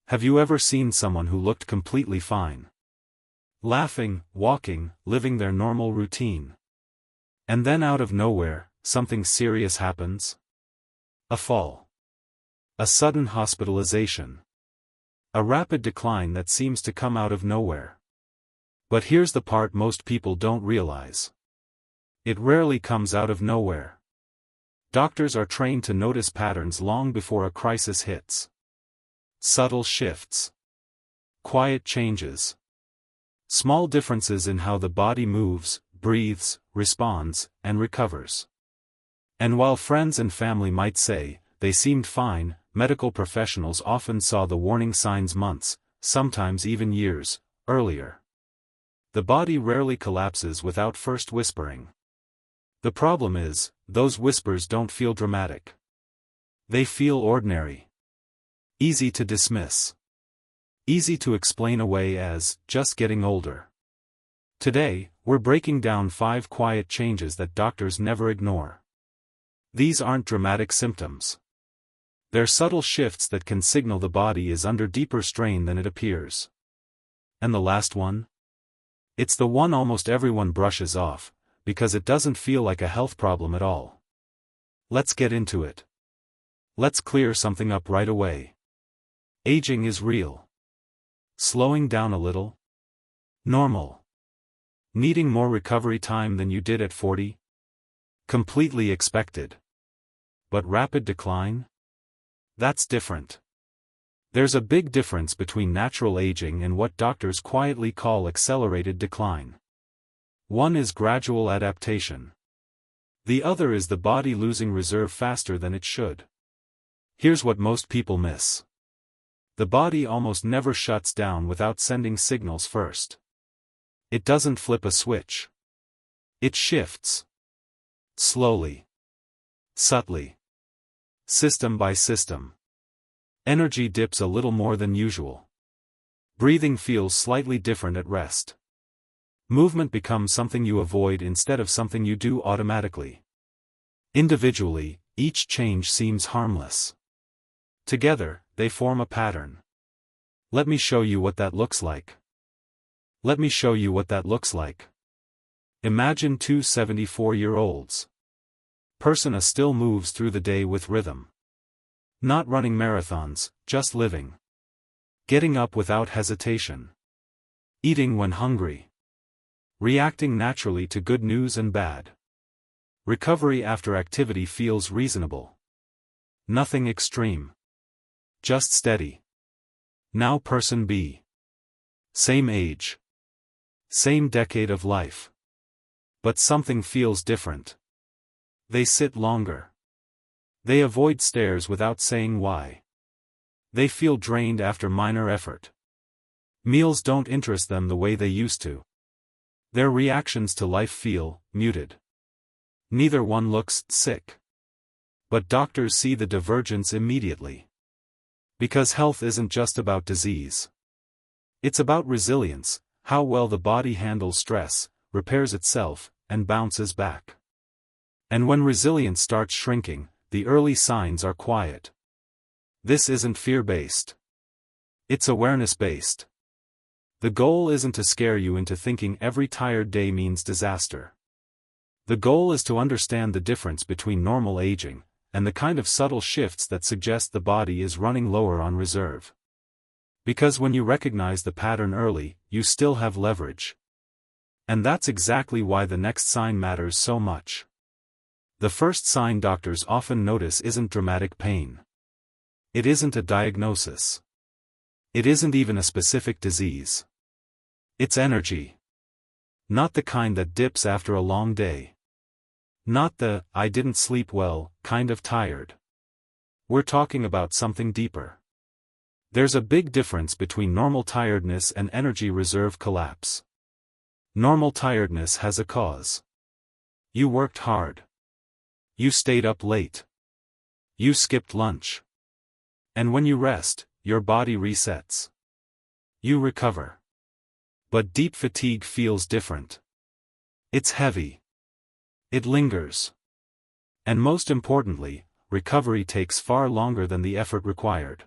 Have you ever seen someone who looked completely fine? Laughing, walking, living their normal routine. And then out of nowhere, something serious happens? A fall. A sudden hospitalization. A rapid decline that seems to come out of nowhere. But here's the part most people don't realize. It rarely comes out of nowhere. Doctors are trained to notice patterns long before a crisis hits. Subtle shifts. Quiet changes. Small differences in how the body moves, breathes, responds, and recovers. And while friends and family might say, they seemed fine, medical professionals often saw the warning signs months, sometimes even years, earlier. The body rarely collapses without first whispering. The problem is, those whispers don't feel dramatic. They feel ordinary. Easy to dismiss. Easy to explain away as, just getting older. Today, we're breaking down 5 quiet changes that doctors never ignore. These aren't dramatic symptoms. They're subtle shifts that can signal the body is under deeper strain than it appears. And the last one? It's the one almost everyone brushes off, because it doesn't feel like a health problem at all. Let's get into it. Let's clear something up right away. Aging is real. Slowing down a little? Normal. Needing more recovery time than you did at 40? Completely expected. But rapid decline? That's different. There's a big difference between natural aging and what doctors quietly call accelerated decline. One is gradual adaptation. The other is the body losing reserve faster than it should. Here's what most people miss. The body almost never shuts down without sending signals first. It doesn't flip a switch. It shifts. Slowly. Subtly. System by system. Energy dips a little more than usual. Breathing feels slightly different at rest. Movement becomes something you avoid instead of something you do automatically. Individually, each change seems harmless. Together, they form a pattern. Let me show you what that looks like. Let me show you what that looks like. Imagine 2 74-year-olds. Person still moves through the day with rhythm. Not running marathons, just living. Getting up without hesitation. Eating when hungry. Reacting naturally to good news and bad. Recovery after activity feels reasonable. Nothing extreme. Just steady. Now person B. Same age. Same decade of life. But something feels different. They sit longer. They avoid stairs without saying why. They feel drained after minor effort. Meals don't interest them the way they used to. Their reactions to life feel muted. Neither one looks sick. But doctors see the divergence immediately. Because health isn't just about disease. It's about resilience, how well the body handles stress, repairs itself, and bounces back. And when resilience starts shrinking, the early signs are quiet. This isn't fear-based. It's awareness-based. The goal isn't to scare you into thinking every tired day means disaster. The goal is to understand the difference between normal aging, and the kind of subtle shifts that suggest the body is running lower on reserve. Because when you recognize the pattern early, you still have leverage. And that's exactly why the next sign matters so much. The first sign doctors often notice isn't dramatic pain. It isn't a diagnosis. It isn't even a specific disease. It's energy. Not the kind that dips after a long day. Not the, I didn't sleep well, kind of tired. We're talking about something deeper. There's a big difference between normal tiredness and energy reserve collapse. Normal tiredness has a cause. You worked hard. You stayed up late. You skipped lunch. And when you rest, your body resets. You recover. But deep fatigue feels different. It's heavy. It lingers. And most importantly, recovery takes far longer than the effort required.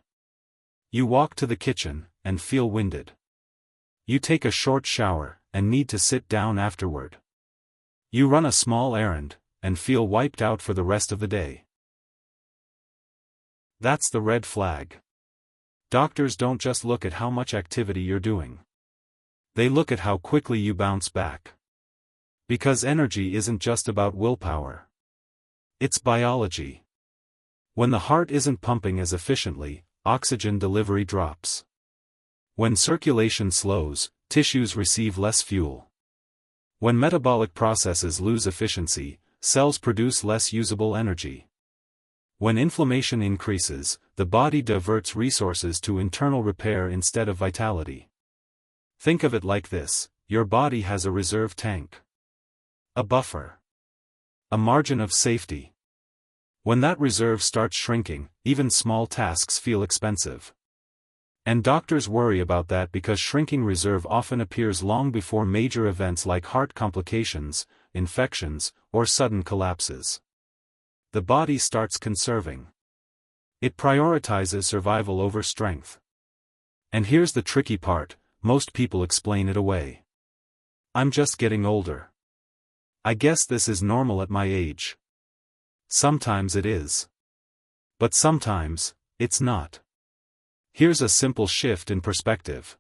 You walk to the kitchen, and feel winded. You take a short shower, and need to sit down afterward. You run a small errand, and feel wiped out for the rest of the day. That's the red flag. Doctors don't just look at how much activity you're doing. They look at how quickly you bounce back. Because energy isn't just about willpower. It's biology. When the heart isn't pumping as efficiently, oxygen delivery drops. When circulation slows, tissues receive less fuel. When metabolic processes lose efficiency, cells produce less usable energy. When inflammation increases, the body diverts resources to internal repair instead of vitality. Think of it like this: your body has a reserve tank. A buffer. A margin of safety. When that reserve starts shrinking, even small tasks feel expensive. And doctors worry about that because shrinking reserve often appears long before major events like heart complications, infections, or sudden collapses. The body starts conserving. It prioritizes survival over strength. And here's the tricky part: most people explain it away. I'm just getting older. I guess this is normal at my age. Sometimes it is. But sometimes, it's not. Here's a simple shift in perspective.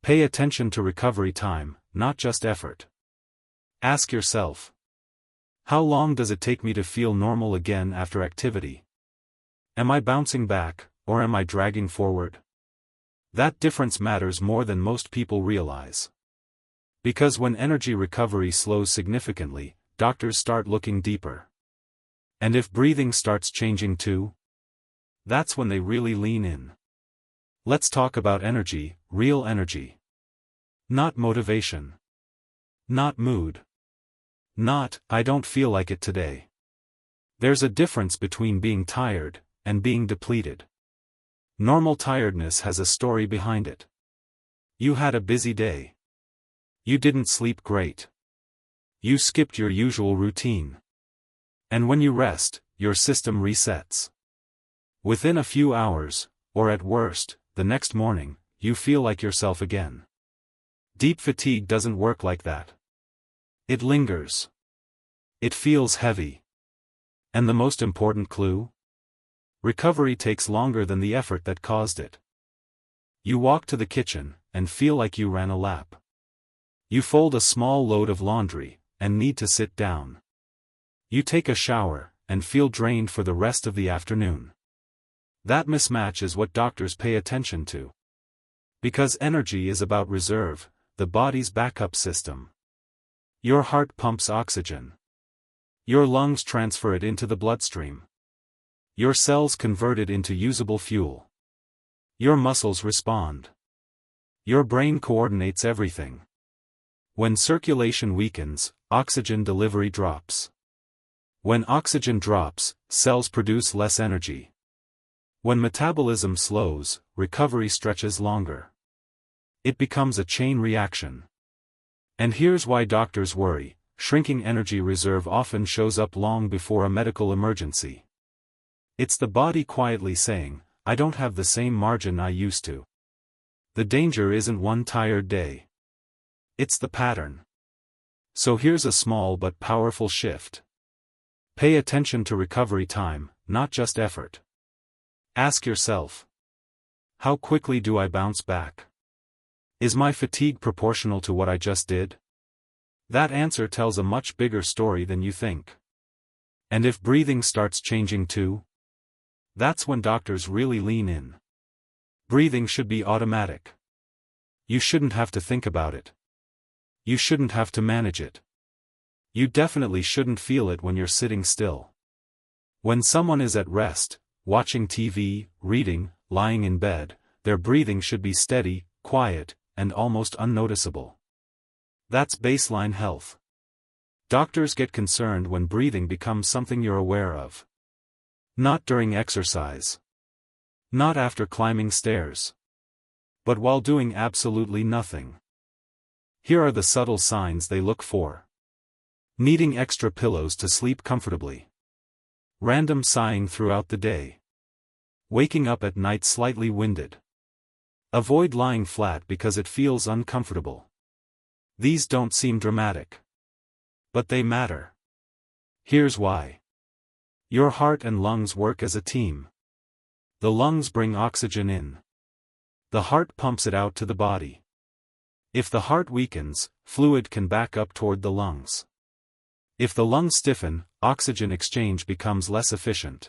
Pay attention to recovery time, not just effort. Ask yourself, how long does it take me to feel normal again after activity? Am I bouncing back, or am I dragging forward? That difference matters more than most people realize. Because when energy recovery slows significantly, doctors start looking deeper. And if breathing starts changing too, that's when they really lean in. Let's talk about energy, real energy. Not motivation. Not mood. Not, I don't feel like it today. There's a difference between being tired and being depleted. Normal tiredness has a story behind it. You had a busy day. You didn't sleep great. You skipped your usual routine. And when you rest, your system resets. Within a few hours, or at worst, the next morning, you feel like yourself again. Deep fatigue doesn't work like that. It lingers. It feels heavy. And the most important clue? Recovery takes longer than the effort that caused it. You walk to the kitchen, and feel like you ran a lap. You fold a small load of laundry, and need to sit down. You take a shower, and feel drained for the rest of the afternoon. That mismatch is what doctors pay attention to. Because energy is about reserve, the body's backup system. Your heart pumps oxygen. Your lungs transfer it into the bloodstream. Your cells convert it into usable fuel. Your muscles respond. Your brain coordinates everything. When circulation weakens, oxygen delivery drops. When oxygen drops, cells produce less energy. When metabolism slows, recovery stretches longer. It becomes a chain reaction. And here's why doctors worry: shrinking energy reserve often shows up long before a medical emergency. It's the body quietly saying, I don't have the same margin I used to. The danger isn't one tired day. It's the pattern. So here's a small but powerful shift. Pay attention to recovery time, not just effort. Ask yourself, how quickly do I bounce back? Is my fatigue proportional to what I just did? That answer tells a much bigger story than you think. And if breathing starts changing too? That's when doctors really lean in. Breathing should be automatic. You shouldn't have to think about it. You shouldn't have to manage it. You definitely shouldn't feel it when you're sitting still. When someone is at rest, watching TV, reading, lying in bed, their breathing should be steady, quiet, and almost unnoticeable. That's baseline health. Doctors get concerned when breathing becomes something you're aware of. Not during exercise. Not after climbing stairs. But while doing absolutely nothing. Here are the subtle signs they look for. Needing extra pillows to sleep comfortably. Random sighing throughout the day. Waking up at night slightly winded. Avoid lying flat because it feels uncomfortable. These don't seem dramatic. But they matter. Here's why. Your heart and lungs work as a team. The lungs bring oxygen in. The heart pumps it out to the body. If the heart weakens, fluid can back up toward the lungs. If the lungs stiffen, oxygen exchange becomes less efficient.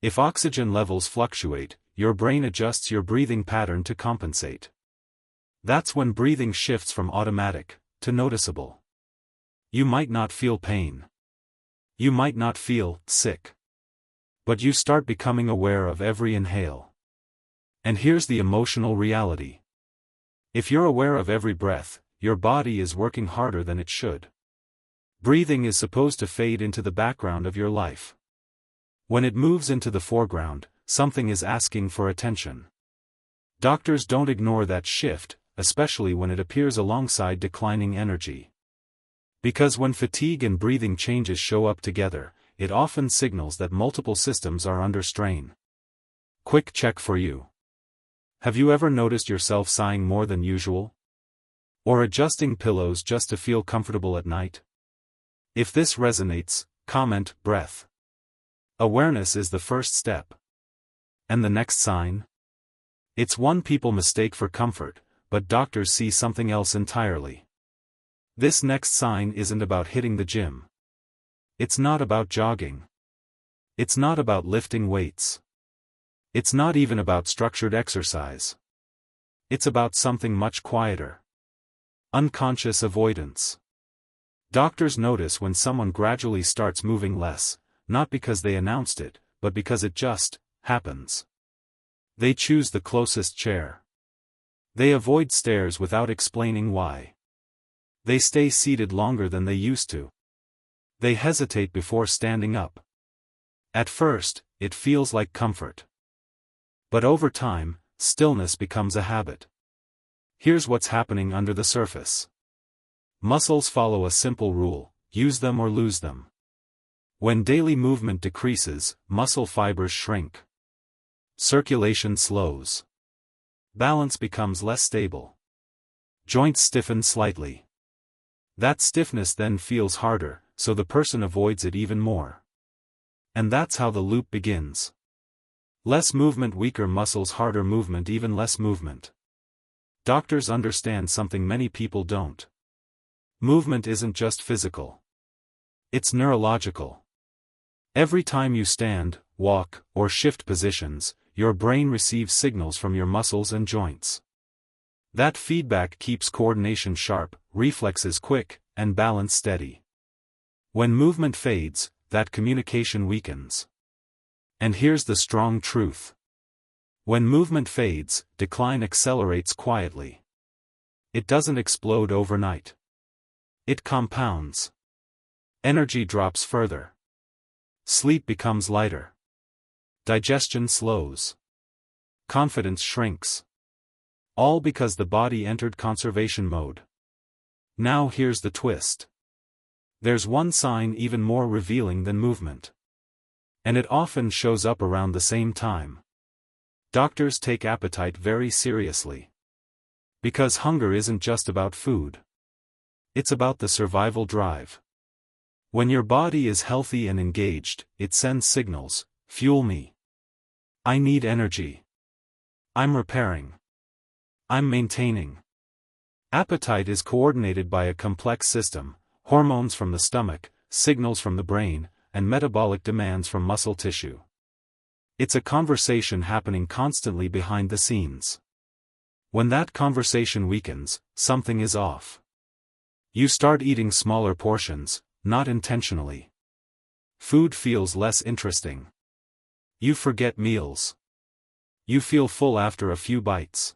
If oxygen levels fluctuate, your brain adjusts your breathing pattern to compensate. That's when breathing shifts from automatic to noticeable. You might not feel pain. You might not feel sick. But you start becoming aware of every inhale. And here's the emotional reality. If you're aware of every breath, your body is working harder than it should. Breathing is supposed to fade into the background of your life. When it moves into the foreground, something is asking for attention. Doctors don't ignore that shift, especially when it appears alongside declining energy. Because when fatigue and breathing changes show up together, it often signals that multiple systems are under strain. Quick check for you. Have you ever noticed yourself sighing more than usual? Or adjusting pillows just to feel comfortable at night? If this resonates, comment breath. Awareness is the first step. And the next sign? It's one people mistake for comfort, but doctors see something else entirely. This next sign isn't about hitting the gym. It's not about jogging. It's not about lifting weights. It's not even about structured exercise. It's about something much quieter. Unconscious avoidance. Doctors notice when someone gradually starts moving less, not because they announced it, but because it just happens. They choose the closest chair. They avoid stairs without explaining why. They stay seated longer than they used to. They hesitate before standing up. At first, it feels like comfort. But over time, stillness becomes a habit. Here's what's happening under the surface. Muscles follow a simple rule: use them or lose them. When daily movement decreases, muscle fibers shrink. Circulation slows. Balance becomes less stable. Joints stiffen slightly. That stiffness then feels harder, so the person avoids it even more. And that's how the loop begins. Less movement, weaker muscles, harder movement, even less movement. Doctors understand something many people don't. Movement isn't just physical. It's neurological. Every time you stand, walk, or shift positions, your brain receives signals from your muscles and joints. That feedback keeps coordination sharp, reflexes quick, and balance steady. When movement fades, that communication weakens. And here's the strong truth. When movement fades, decline accelerates quietly. It doesn't explode overnight. It compounds. Energy drops further. Sleep becomes lighter. Digestion slows. Confidence shrinks. All because the body entered conservation mode. Now here's the twist. There's one sign even more revealing than movement. And it often shows up around the same time. Doctors take appetite very seriously. Because hunger isn't just about food. It's about the survival drive. When your body is healthy and engaged, it sends signals: fuel me. I need energy. I'm repairing. I'm maintaining. Appetite is coordinated by a complex system: hormones from the stomach, signals from the brain, and metabolic demands from muscle tissue. It's a conversation happening constantly behind the scenes. When that conversation weakens, something is off. You start eating smaller portions, not intentionally. Food feels less interesting. You forget meals. You feel full after a few bites.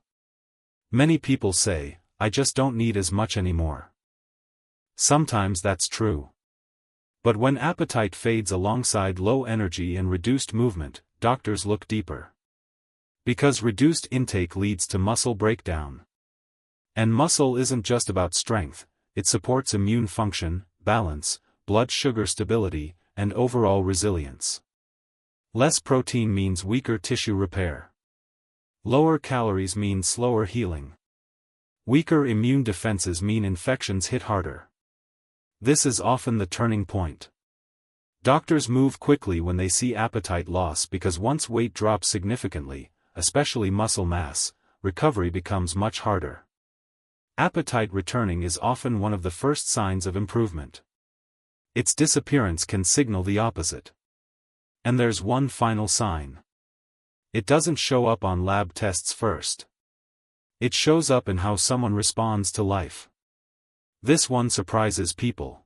Many people say, "I just don't need as much anymore." Sometimes that's true. But when appetite fades alongside low energy and reduced movement, doctors look deeper. Because reduced intake leads to muscle breakdown. And muscle isn't just about strength, it supports immune function, balance, blood sugar stability, and overall resilience. Less protein means weaker tissue repair. Lower calories mean slower healing. Weaker immune defenses mean infections hit harder. This is often the turning point. Doctors move quickly when they see appetite loss because once weight drops significantly, especially muscle mass, recovery becomes much harder. Appetite returning is often one of the first signs of improvement. Its disappearance can signal the opposite. And there's one final sign. It doesn't show up on lab tests first. It shows up in how someone responds to life. This one surprises people.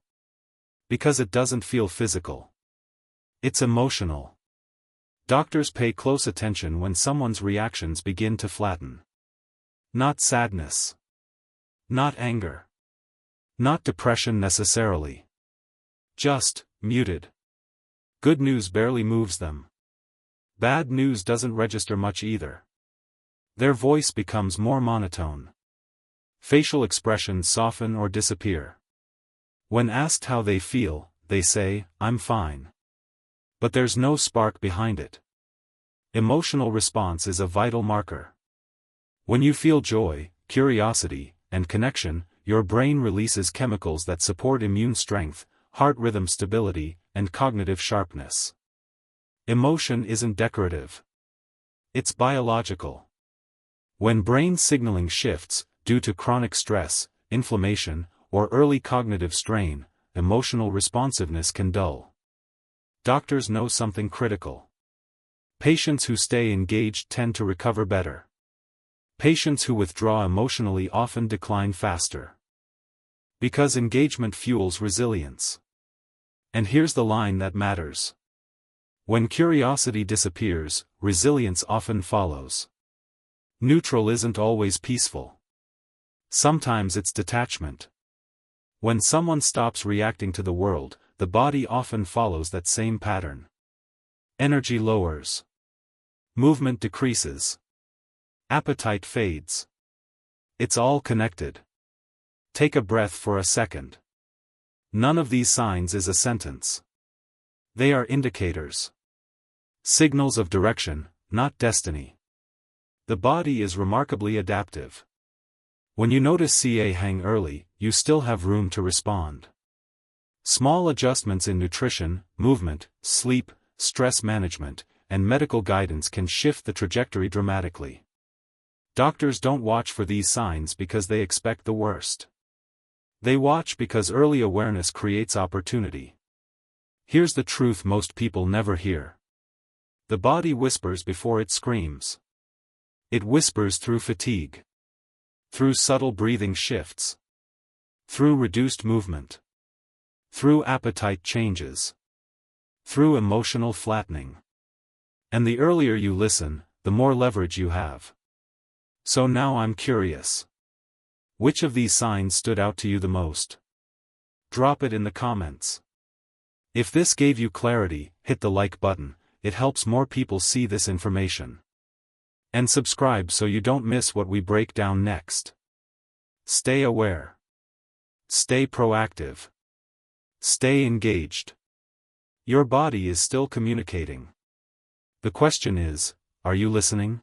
Because it doesn't feel physical. It's emotional. Doctors pay close attention when someone's reactions begin to flatten. Not sadness. Not anger. Not depression necessarily. Just, muted. Good news barely moves them. Bad news doesn't register much either. Their voice becomes more monotone. Facial expressions soften or disappear. When asked how they feel, they say, "I'm fine." But there's no spark behind it. Emotional response is a vital marker. When you feel joy, curiosity, and connection, your brain releases chemicals that support immune strength, heart rhythm stability, and cognitive sharpness. Emotion isn't decorative. It's biological. When brain signaling shifts, due to chronic stress, inflammation, or early cognitive strain, emotional responsiveness can dull. Doctors know something critical. Patients who stay engaged tend to recover better. Patients who withdraw emotionally often decline faster. Because engagement fuels resilience. And here's the line that matters. When curiosity disappears, resilience often follows. Neutral isn't always peaceful. Sometimes it's detachment. When someone stops reacting to the world, the body often follows that same pattern. Energy lowers. Movement decreases. Appetite fades. It's all connected. Take a breath for a second. None of these signs is a sentence. They are indicators. Signals of direction, not destiny. The body is remarkably adaptive. When you notice CA hang early, you still have room to respond. Small adjustments in nutrition, movement, sleep, stress management, and medical guidance can shift the trajectory dramatically. Doctors don't watch for these signs because they expect the worst. They watch because early awareness creates opportunity. Here's the truth most people never hear. The body whispers before it screams. It whispers through fatigue. Through subtle breathing shifts. Through reduced movement. Through appetite changes. Through emotional flattening. And the earlier you listen, the more leverage you have. So now I'm curious. Which of these signs stood out to you the most? Drop it in the comments. If this gave you clarity, hit the like button, it helps more people see this information. And subscribe so you don't miss what we break down next. Stay aware. Stay proactive. Stay engaged. Your body is still communicating. The question is, are you listening?